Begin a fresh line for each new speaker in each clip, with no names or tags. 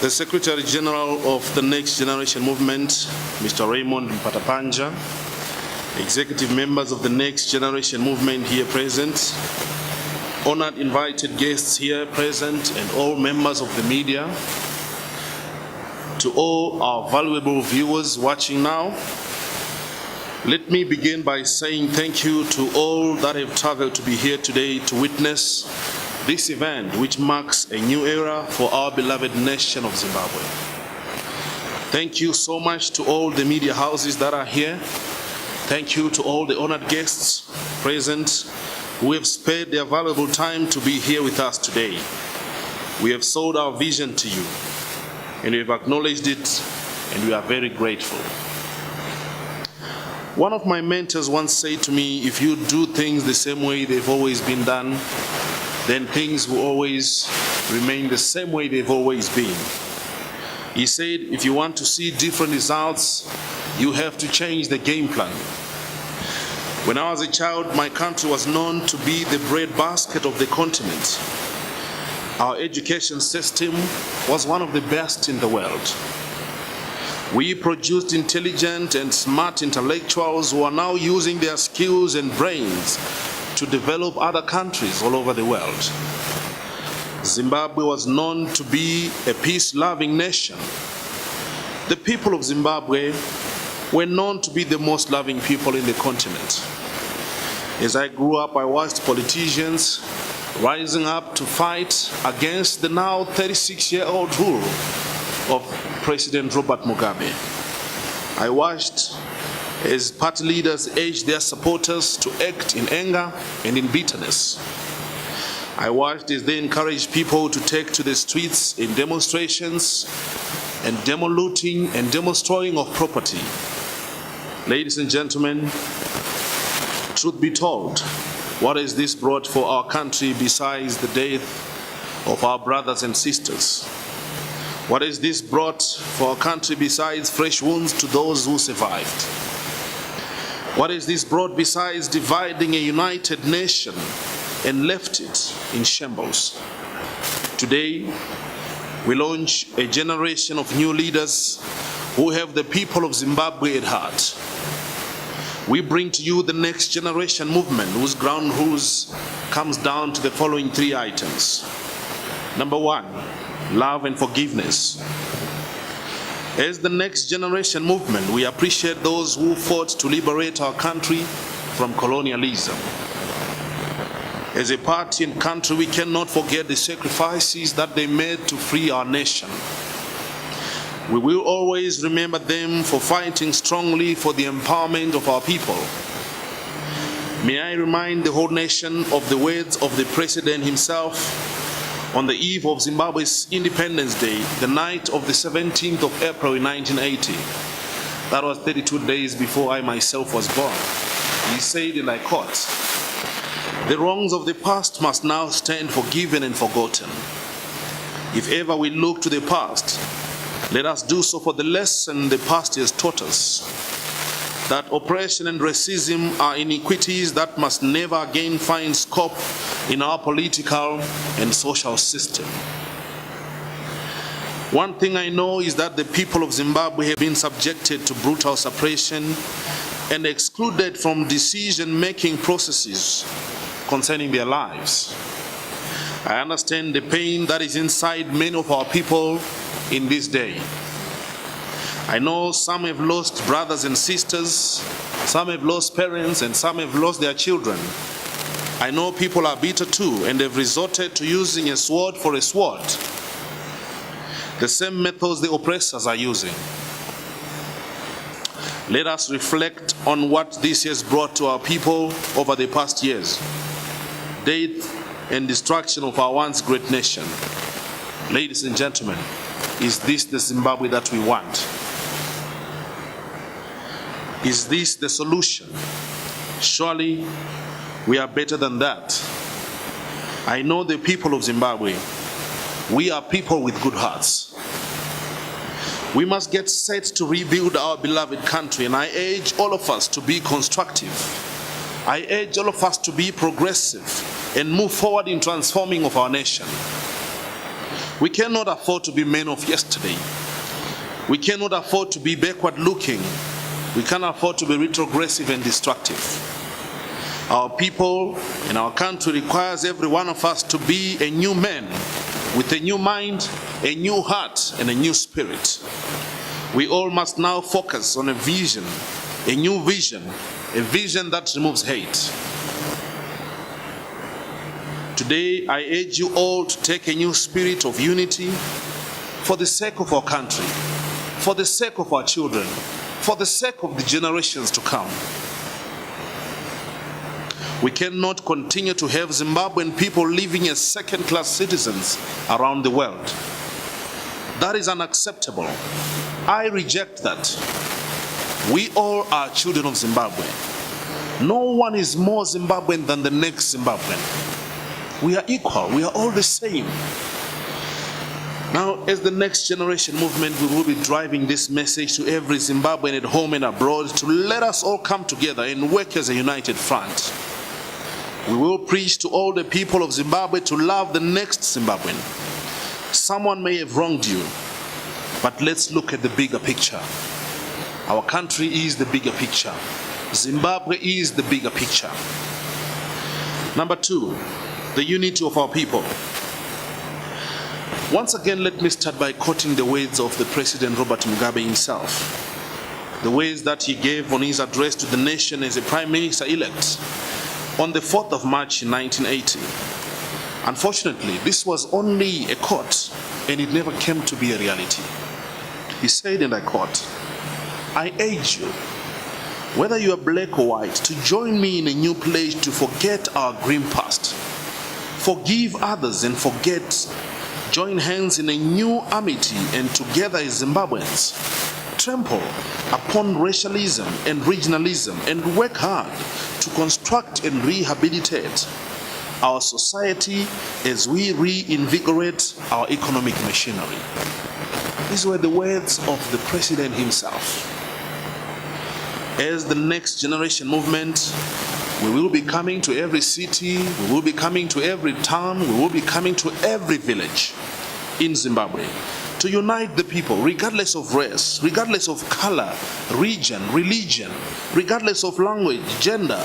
The Secretary General of the Next Generation Movement, Mr. Raymond Mpatapanja, executive members of the Next Generation Movement here present, honored invited guests here present, and all members of the media, to all our valuable viewers watching now, let me begin by saying thank you to all that have traveled to be here today to witness this event, which marks a new era for our beloved nation of Zimbabwe. Thank you so much to all the media houses that are here. Thank you to all the honored guests present who have spared their valuable time to be here with us today. We have sold our vision to you, and we have acknowledged it, and we are very grateful. One of my mentors once said to me, if you do things the same way they've always been done, then things will always remain the same way they've always been. He said, if you want to see different results, you have to change the game plan. When I was a child, my country was known to be the breadbasket of the continent. Our education system was one of the best in the world. We produced intelligent and smart intellectuals who are now using their skills and brains to develop other countries all over the world. Zimbabwe was known to be a peace-loving nation. The people of Zimbabwe were known to be the most loving people in the continent. As I grew up, I watched politicians rising up to fight against the now 36-year-old rule of President Robert Mugabe. I watched as party leaders urged their supporters to act in anger and in bitterness. I watched as they encouraged people to take to the streets in demonstrations and demo-looting and demo-destroying of property. Ladies and gentlemen, truth be told, what has this brought for our country besides the death of our brothers and sisters? What has this brought for our country besides fresh wounds to those who survived? What has this brought besides dividing a united nation and left it in shambles? Today, we launch a generation of new leaders who have the people of Zimbabwe at heart. We bring to you the Next Generation Movement, whose ground rules comes down to the following three items. Number one, love and forgiveness. As the Next Generation Movement, we appreciate those who fought to liberate our country from colonialism. As a party and country, we cannot forget the sacrifices that they made to free our nation. We will always remember them for fighting strongly for the empowerment of our people. May I remind the whole nation of the words of the President himself on the eve of Zimbabwe's Independence Day, the night of the 17th of April in 1980. That was 32 days before I myself was born. He said, and I quote, "The wrongs of the past must now stand forgiven and forgotten. If ever we look to the past, let us do so for the lesson the past has taught us, that oppression and racism are iniquities that must never again find scope in our political and social system." One thing I know is that the people of Zimbabwe have been subjected to brutal suppression and excluded from decision-making processes concerning their lives. I understand the pain that is inside many of our people in this day. I know some have lost brothers and sisters, some have lost parents, and some have lost their children. I know people are bitter too and have resorted to using a sword for a sword, the same methods the oppressors are using. Let us reflect on what this has brought to our people over the past years. Death and destruction of our once great nation. Ladies and gentlemen, is this the Zimbabwe that we want? Is this the solution? Surely we are better than that. I know the people of Zimbabwe. We are people with good hearts. We must get set to rebuild our beloved country, and I urge all of us to be constructive. I urge all of us to be progressive and move forward in transforming of our nation. We cannot afford to be men of yesterday. We cannot afford to be backward looking. We can't afford to be retrogressive and destructive. Our people and our country requires every one of us to be a new man with a new mind, a new heart, and a new spirit. We all must now focus on a vision, a new vision, a vision that removes hate. Today, I urge you all to take a new spirit of unity for the sake of our country, for the sake of our children, for the sake of the generations to come. We cannot continue to have Zimbabwean people living as second-class citizens around the world. That is unacceptable. I reject that. We all are children of Zimbabwe. No one is more Zimbabwean than the next Zimbabwean. We are equal. We are all the same. Now, as the Next Generation Movement, we will be driving this message to every Zimbabwean at home and abroad to let us all come together and work as a united front. We will preach to all the people of Zimbabwe to love the next Zimbabwean. Someone may have wronged you, but let's look at the bigger picture. Our country is the bigger picture. Zimbabwe is the bigger picture. Number two, the unity of our people. Once again, let me start by quoting the words of the President Robert Mugabe himself. The words that he gave on his address to the nation as a Prime Minister-elect on the 4th of March in 1980. Unfortunately, this was only a quote, and it never came to be a reality. He said, and I quote, "I urge you, whether you are black or white, to join me in a new pledge to forget our grim past, forgive others and forget, join hands in a new amity, and together as Zimbabweans, trample upon racialism and regionalism and work hard to construct and rehabilitate our society as we reinvigorate our economic machinery." These were the words of the President himself. As the Next Generation Movement, we will be coming to every city, we will be coming to every town, we will be coming to every village in Zimbabwe to unite the people, regardless of race, regardless of color, region, religion, regardless of language, gender,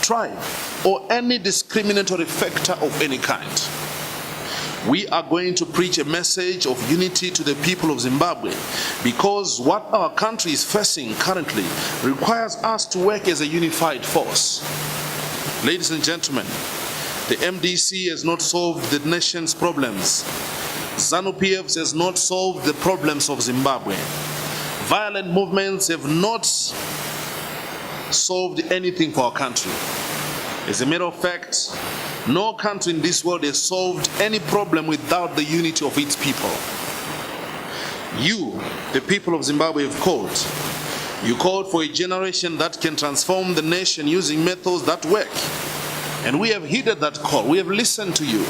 tribe, or any discriminatory factor of any kind. We are going to preach a message of unity to the people of Zimbabwe because what our country is facing currently requires us to work as a unified force. Ladies and gentlemen, the MDC has not solved the nation's problems. ZANU-PF has not solved the problems of Zimbabwe. Violent movements have not solved anything for our country. As a matter of fact, no country in this world has solved any problem without the unity of its people. You, the people of Zimbabwe, have called. You called for a generation that can transform the nation using methods that work. And we have heeded that call. We have listened to you.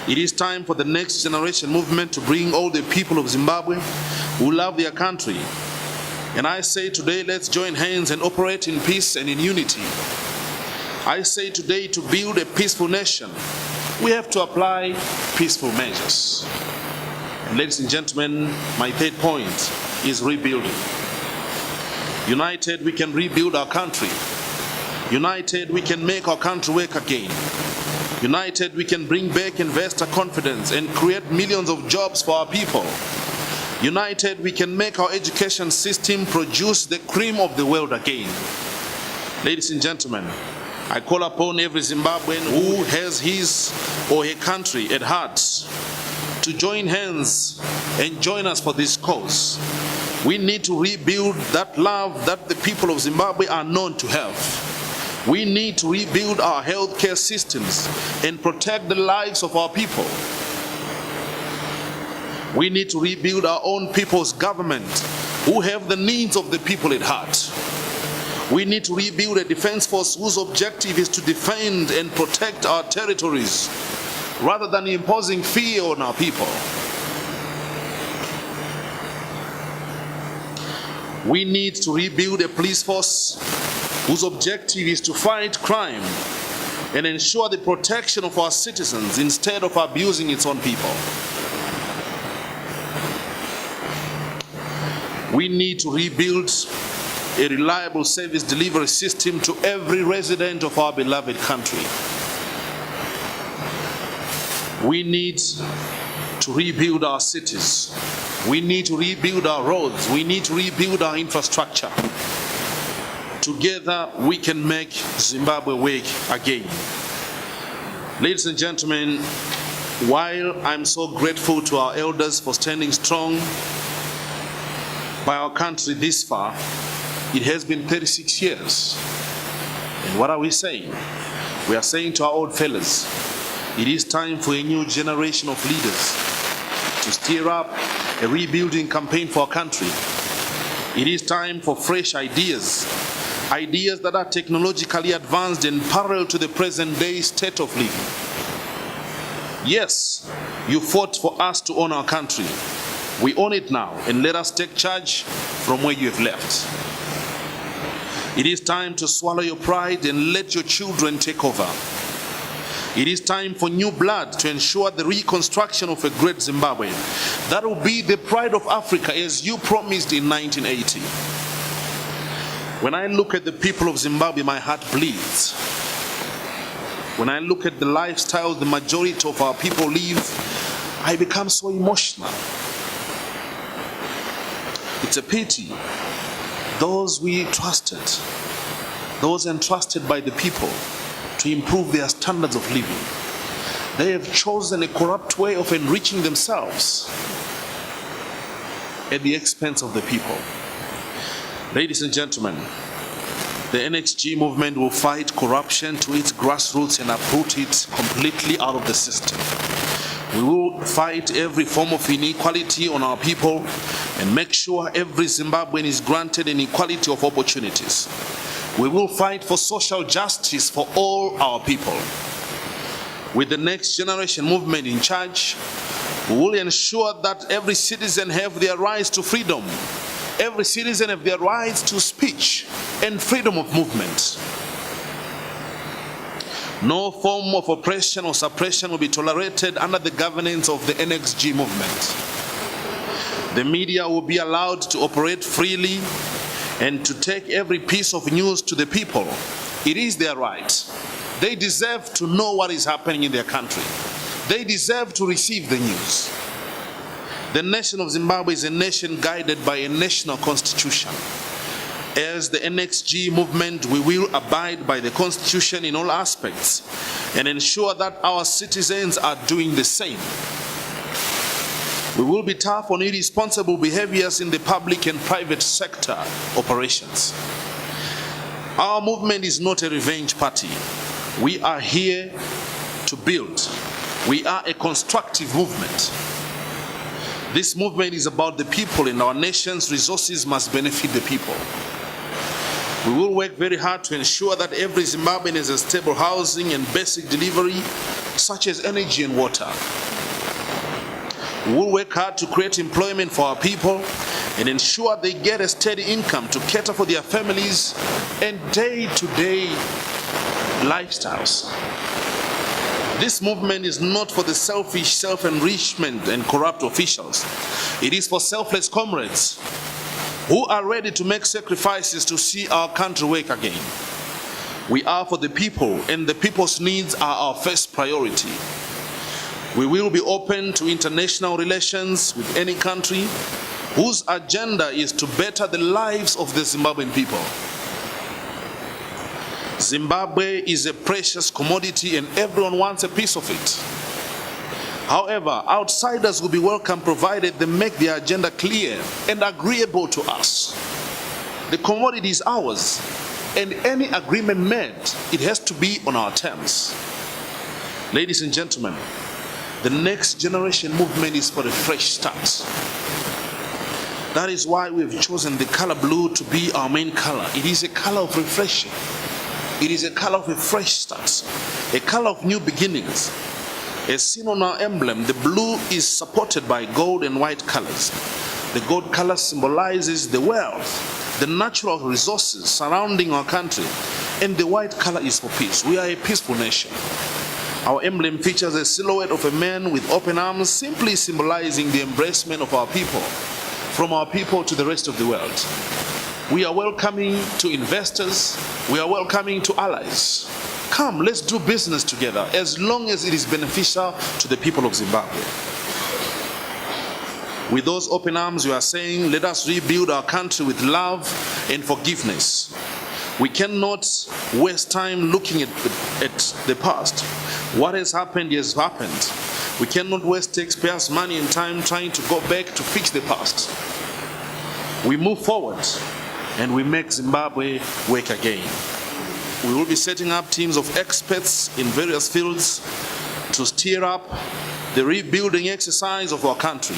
It is time for the Next Generation Movement to bring all the people of Zimbabwe who love their country. And I say today, let's join hands and operate in peace and in unity. I say today, to build a peaceful nation, we have to apply peaceful measures. And ladies and gentlemen, my third point is rebuilding. United, we can rebuild our country. United, we can make our country work again. United, we can bring back investor confidence and create millions of jobs for our people. United, we can make our education system produce the cream of the world again. Ladies and gentlemen, I call upon every Zimbabwean who has his or her country at heart to join hands and join us for this cause. We need to rebuild that love that the people of Zimbabwe are known to have. We need to rebuild our healthcare systems and protect the lives of our people. We need to rebuild our own people's government who have the needs of the people at heart. We need to rebuild a defense force whose objective is to defend and protect our territories rather than imposing fear on our people. We need to rebuild a police force whose objective is to fight crime and ensure the protection of our citizens instead of abusing its own people. We need to rebuild a reliable service delivery system to every resident of our beloved country. We need to rebuild our cities. We need to rebuild our roads. We need to rebuild our infrastructure. Together, we can make Zimbabwe work again. Ladies and gentlemen, while I'm so grateful to our elders for standing strong by our country this far, it has been 36 years. And what are we saying? We are saying to our old fellas, it is time for a new generation of leaders to steer up a rebuilding campaign for our country. It is time for fresh ideas, ideas that are technologically advanced and parallel to the present day state of living. Yes, you fought for us to own our country. We own it now, and let us take charge from where you have left. It is time to swallow your pride and let your children take over. It is time for new blood to ensure the reconstruction of a great Zimbabwe. That will be the pride of Africa as you promised in 1980. When I look at the people of Zimbabwe, my heart bleeds. When I look at the lifestyles the majority of our people live, I become so emotional. It's a pity. Those we trusted, those entrusted by the people to improve their standards of living, they have chosen a corrupt way of enriching themselves at the expense of the people. Ladies and gentlemen, the NXG movement will fight corruption to its grassroots and uproot it completely out of the system. We will fight every form of inequality on our people and make sure every Zimbabwean is granted an equality of opportunities. We will fight for social justice for all our people. With the Next Generation Movement in charge, we will ensure that every citizen have their rights to freedom. Every citizen have their rights to speech and freedom of movement. No form of oppression or suppression will be tolerated under the governance of the NXG movement. The media will be allowed to operate freely and to take every piece of news to the people. It is their right. They deserve to know what is happening in their country. They deserve to receive the news. The nation of Zimbabwe is a nation guided by a national constitution. As the NXG movement, we will abide by the Constitution in all aspects and ensure that our citizens are doing the same. We will be tough on irresponsible behaviors in the public and private sector operations. Our movement is not a revenge party. We are here to build. We are a constructive movement. This movement is about the people, and our nation's resources must benefit the people. We will work very hard to ensure that every Zimbabwean has a stable housing and basic delivery, such as energy and water. We will work hard to create employment for our people and ensure they get a steady income to cater for their families and day-to-day lifestyles. This movement is not for the selfish, self-enrichment and corrupt officials. It is for selfless comrades who are ready to make sacrifices to see our country work again. We are for the people, and the people's needs are our first priority. We will be open to international relations with any country whose agenda is to better the lives of the Zimbabwean people. Zimbabwe is a precious commodity and everyone wants a piece of it. However, outsiders will be welcome provided they make their agenda clear and agreeable to us. The commodity is ours, and any agreement made, it has to be on our terms. Ladies and gentlemen, the Next Generation Movement is for a fresh start. That is why we've chosen the color blue to be our main color. It is a color of refreshing. It is a color of a fresh start, a color of new beginnings. As seen on our emblem, the blue is supported by gold and white colors. The gold color symbolizes the wealth, the natural resources surrounding our country, and the white color is for peace. We are a peaceful nation. Our emblem features a silhouette of a man with open arms, simply symbolizing the embracement of our people, from our people to the rest of the world. We are welcoming to investors. We are welcoming to allies. Come, let's do business together as long as it is beneficial to the people of Zimbabwe. With those open arms, we are saying, let us rebuild our country with love and forgiveness. We cannot waste time looking at the past. What has happened has happened. We cannot waste taxpayers' money and time trying to go back to fix the past. We move forward and we make Zimbabwe work again. We will be setting up teams of experts in various fields to steer up the rebuilding exercise of our country.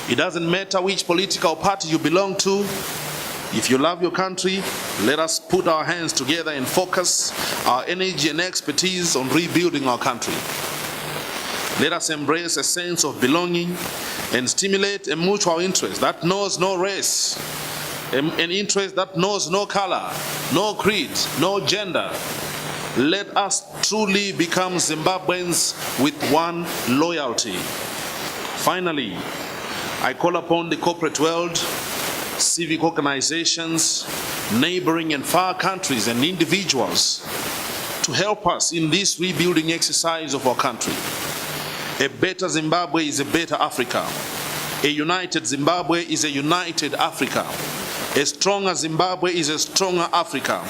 It doesn't matter which political party you belong to. If you love your country, let us put our hands together and focus our energy and expertise on rebuilding our country. Let us embrace a sense of belonging and stimulate a mutual interest that knows no race, an interest that knows no color, no creed, no gender. Let us truly become Zimbabweans with one loyalty. Finally, I call upon the corporate world, civic organizations, neighboring and far countries and individuals to help us in this rebuilding exercise of our country. A better Zimbabwe is a better Africa. A united Zimbabwe is a united Africa. A stronger Zimbabwe is a stronger Africa.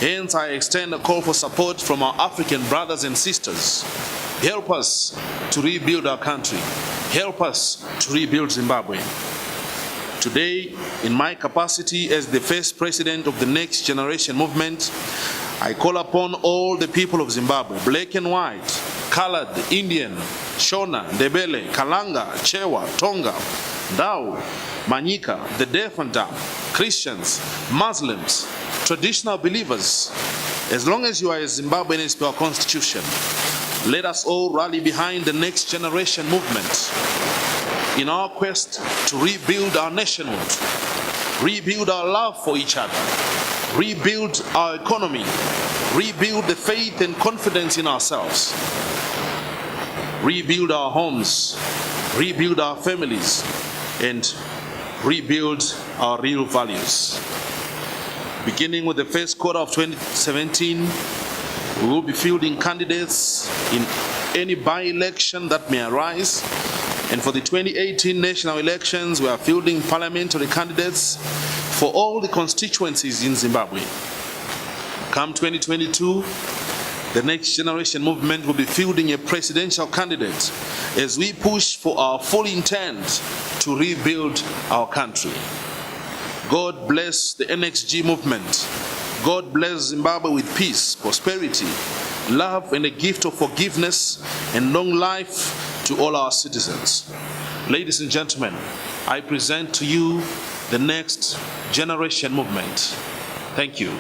Hence, I extend a call for support from our African brothers and sisters. Help us to rebuild our country. Help us to rebuild Zimbabwe. Today, in my capacity as the first president of the Next Generation Movement, I call upon all the people of Zimbabwe, black and white, colored, Indian, Shona, Ndebele, Kalanga, Chewa, Tonga, Dao, Manyika, the deaf and dumb, Christians, Muslims, traditional believers. As long as you are a Zimbabwean as per our constitution, let us all rally behind the Next Generation Movement in our quest to rebuild our nationhood, rebuild our love for each other, rebuild our economy, rebuild the faith and confidence in ourselves, rebuild our homes, rebuild our families, and rebuild our real values. Beginning with the first quarter of 2017, we will be fielding candidates in any by-election that may arise. And for the 2018 national elections, we are fielding parliamentary candidates for all the constituencies in Zimbabwe. Come 2022, the Next Generation Movement will be fielding a presidential candidate as we push for our full intent to rebuild our country. God bless the NXG movement. God bless Zimbabwe with peace, prosperity, love, and a gift of forgiveness and long life to all our citizens. Ladies and gentlemen, I present to you the Next Generation Movement. Thank you.